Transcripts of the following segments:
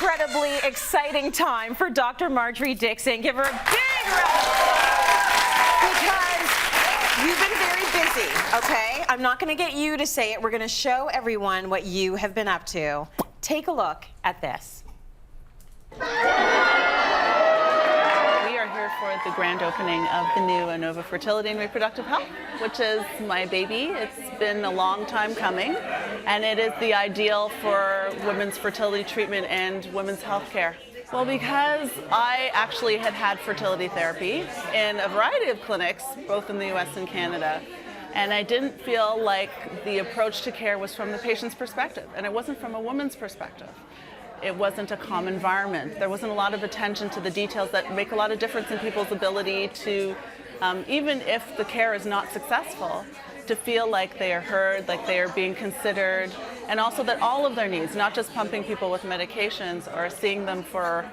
incredibly exciting time for Dr. Marjorie Dixon. Give her a big round of applause because you've been very busy, okay? I'm not going to get you to say it. We're going to show everyone what you have been up to. Take a look at this. We are here for the grand opening of the new Inova Fertility and Reproductive Health, which is my baby. It's been a long time coming, and it is the ideal for women's fertility treatment and women's health care. Well, because I actually had fertility therapy in a variety of clinics, both in the US and Canada, and I didn't feel like the approach to care was from the patient's perspective, and it wasn't from a woman's perspective. It wasn't a calm environment. There wasn't a lot of attention to the details that make a lot of difference in people's ability to, even if the care is not successful, to feel like they are heard, like they are being considered, and also that all of their needs, not just pumping people with medications or seeing them for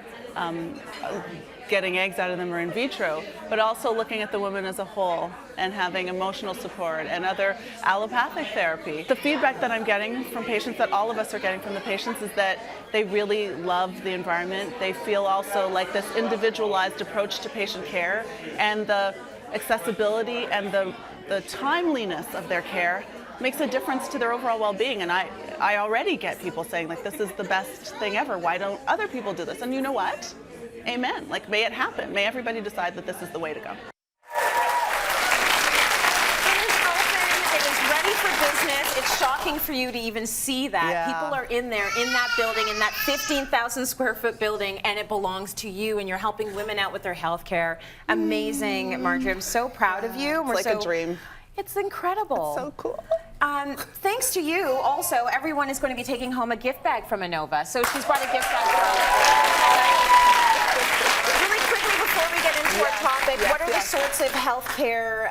getting eggs out of them or in vitro, but also looking at the woman as a whole and having emotional support and other allopathic therapy. The feedback that I'm getting from patients, that all of us are getting from the patients, is that they really love the environment. They feel also like this individualized approach to patient care, and the accessibility and the timeliness of their care makes a difference to their overall well-being. And I already get people saying, like, this is the best thing ever. Why don't other people do this? And you know what? Amen. Like, may it happen. May everybody decide that this is the way to go. It is open. It is ready for business. It's shocking for you to even see that. Yeah. People are in there, in that building, in that 15,000 square foot building, and it belongs to you, and you're helping women out with their health care. Amazing, Marjorie. I'm so proud of you. It's like a dream. It's incredible. It's so cool. Thanks to you, also, everyone is going to be taking home a gift bag from Inova. So she's brought a gift bag for us. Really quickly, before we get into our topic, what are the sorts of healthcare,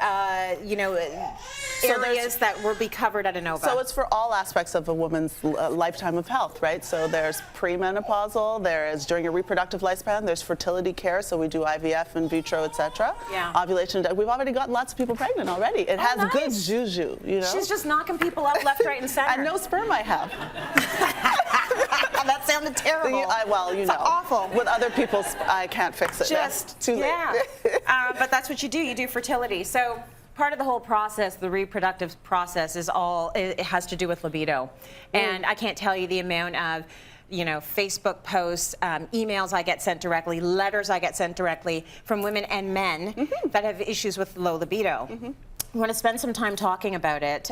areas that will be covered at Inova? So it's for all aspects of a woman's lifetime of health, right? So there's premenopausal, there is during your reproductive lifespan, there's fertility care, so we do IVF, in vitro, etc. Yeah. Ovulation, we've already gotten lots of people pregnant already. It has nice. Good juju, you know? She's just knocking people out left, right, and center. And no sperm I have. That sounded terrible. Well, you know. Awful. With other people's, I can't fix it. Just, too late. Yeah. But that's what you do. You do fertility. So part of the whole process, the reproductive process, it has to do with libido. And I can't tell you the amount of Facebook posts, emails I get sent directly, letters I get sent directly from women and men that have issues with low libido. We want to spend some time talking about it.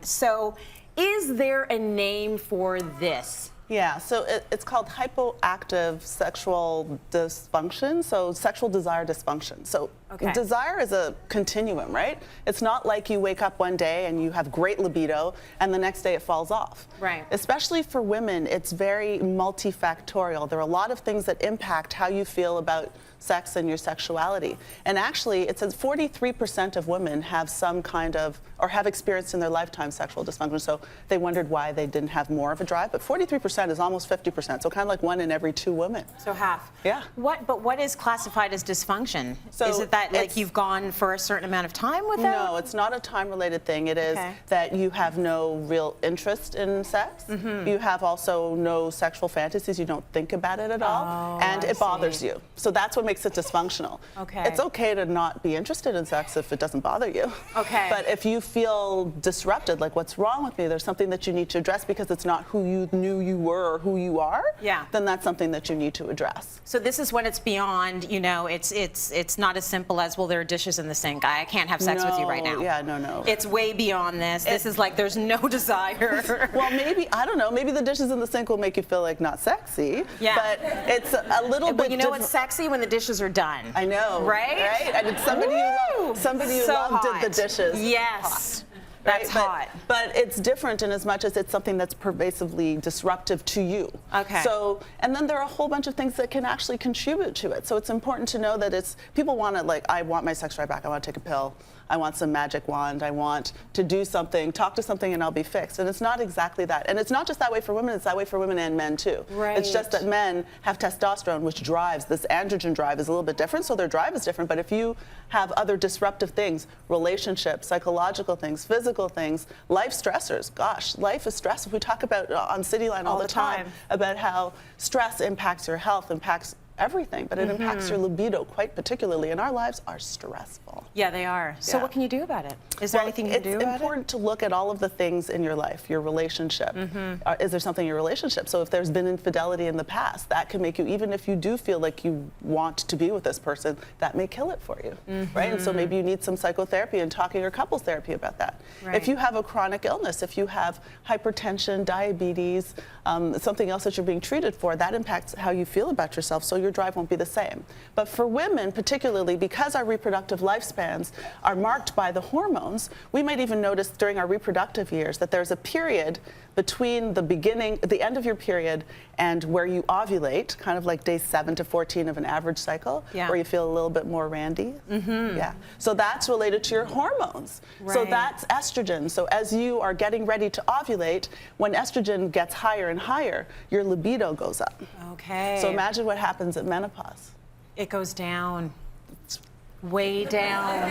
So is there a name for this? Yeah, so it's called hypoactive sexual dysfunction, so sexual desire dysfunction. So desire is a continuum, right? It's not like you wake up one day and you have great libido and the next day it falls off. Right. Especially for women, it's very multifactorial. There are a lot of things that impact how you feel about sex and your sexuality. And actually, it says 43% of women have some kind of, or have experienced in their lifetime sexual dysfunction. So they wondered why they didn't have more of a drive. But 43% is almost 50%. So kind of like 1 in every 2 women. So half. Yeah. But what is classified as dysfunction? So is it that like you've gone for a certain amount of time without? No, it's not a time-related thing. It is that you have no real interest in sex. You have also no sexual fantasies. You don't think about it at all. And it bothers you. So that's what makes it dysfunctional. It's okay to not be interested in sex if it doesn't bother you. But if you feel disrupted, like what's wrong with me, there's something that you need to address because it's not who you knew you were or who you are, then that's something that you need to address. So this is when it's beyond, it's not as simple as, well, there are dishes in the sink. I can't have sex with you right now. Yeah, no. It's way beyond this. This is like there's no desire. Well, maybe, I don't know, maybe the dishes in the sink will make you feel like not sexy. But it's a little bit. But you know what's sexy? When the dishes are done. I know. Right? And it's somebody who loved did the dishes. Yes. Right? That's hot. But it's different in as much as it's something that's pervasively disruptive to you. So, and then there are a whole bunch of things that can actually contribute to it. So it's important to know that people want to, like, I want my sex drive back. I want to take a pill. I want some magic wand, I want to do something, talk to something and I'll be fixed. And it's not exactly that. And it's not just that way for women, it's that way for women and men too. Right. It's just that men have testosterone, which drives, this androgen drive is a little bit different, so their drive is different. But if you have other disruptive things, relationships, psychological things, physical things, life stressors, gosh, life is stressful. We talk about on Cityline all the time about how stress impacts your health, impacts everything, but it impacts your libido quite particularly, and our lives are stressful. Yeah, they are. So what can you do about it? Is there anything you can do about it? It's important to look at all of the things in your life, your relationship. Is there something in your relationship? So if there's been infidelity in the past, that can make you, even if you do feel like you want to be with this person, that may kill it for you, right? And so maybe you need some psychotherapy and talking or couples therapy about that. Right. If you have a chronic illness, if you have hypertension, diabetes, something else that you're being treated for, that impacts how you feel about yourself, so your drive won't be the same. But for women, particularly because our reproductive lifespans are marked by the hormones, we might even notice during our reproductive years that there's a period between the end of your period and where you ovulate, kind of like day 7 to 14 of an average cycle, where you feel a little bit more randy. Yeah. So that's related to your hormones. Right. So that's estrogen. So as you are getting ready to ovulate, when estrogen gets higher and higher, your libido goes up. Okay. So imagine what happens at menopause. It goes down. Way down.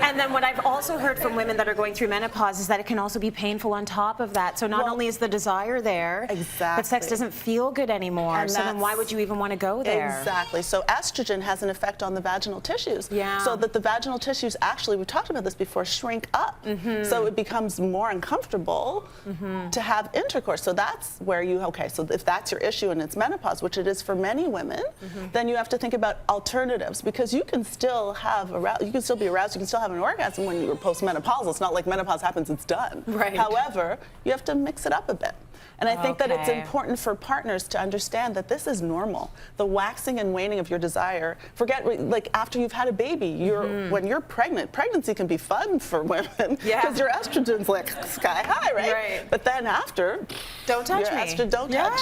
And then what I've also heard from women that are going through menopause is that it can also be painful on top of that. So not only is the desire there, but sex doesn't feel good anymore. And so then why would you even want to go there? Exactly. So estrogen has an effect on the vaginal tissues. Yeah. So that the vaginal tissues actually, we've talked about this before, shrink up. So it becomes more uncomfortable to have intercourse. So that's where so if that's your issue and it's menopause, which it is for many women, then you have to think about alternatives, because you can still you can still be aroused, you can still have an orgasm when you're postmenopausal. It's not like menopause happens, it's done. Right. However, you have to mix it up a bit. And I think that it's important for partners to understand that this is normal. The waxing and waning of your desire, like after you've had a baby, when you're pregnant, pregnancy can be fun for women because your estrogen's like sky high, right? But then after, don't touch me. Don't touch.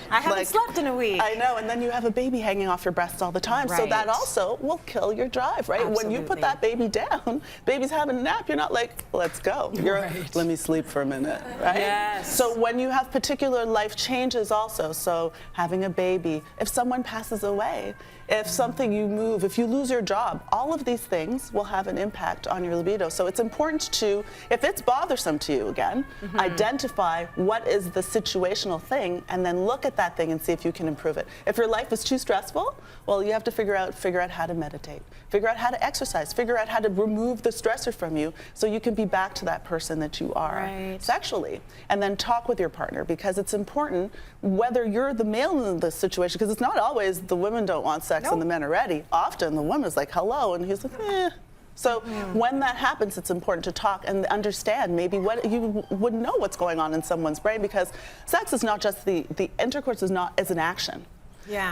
I haven't slept in a week. I know, and then you have a baby hanging off your breasts all the time. So that also will kill your drive, right? Absolutely. When you put that baby down, baby's having a nap, you're not like, let's go. You're let me sleep for a minute, right? Yes. So when you have particular life changes also, so having a baby, if someone passes away, if something you move, if you lose your job, all of these things will have an impact on your libido. So it's important to, if it's bothersome to you again, identify what is the situational thing and then look at that thing and see if you can improve it. If your life is too stressful, well, you have to figure out how to meditate, figure out how to exercise, figure out how to remove the stressor from you so you can be back to that person that you are sexually. And then talk with your partner, because it's important whether you're the male in this situation, because it's not always the women don't want sex and the men are ready. Often the woman's like, hello, and he's like, eh. So when that happens, it's important to talk and understand maybe what you wouldn't know what's going on in someone's brain, because sex is not just the intercourse is an action.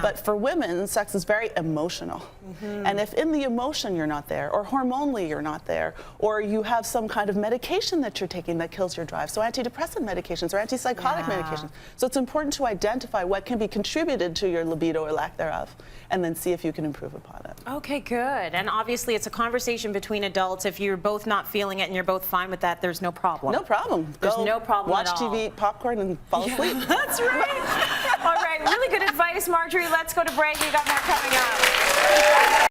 But for women, sex is very emotional. And if in the emotion you're not there, or hormonally you're not there, or you have some kind of medication that you're taking that kills your drive, so antidepressant medications or antipsychotic medications. So it's important to identify what can be contributed to your libido or lack thereof, and then see if you can improve upon it. Okay, good. And obviously it's a conversation between adults. If you're both not feeling it and you're both fine with that, there's no problem. No problem. There's no problem watch at all. TV, eat popcorn, and fall asleep. That's right. All right, really good advice, Marjorie. Let's go to break. We got more coming up.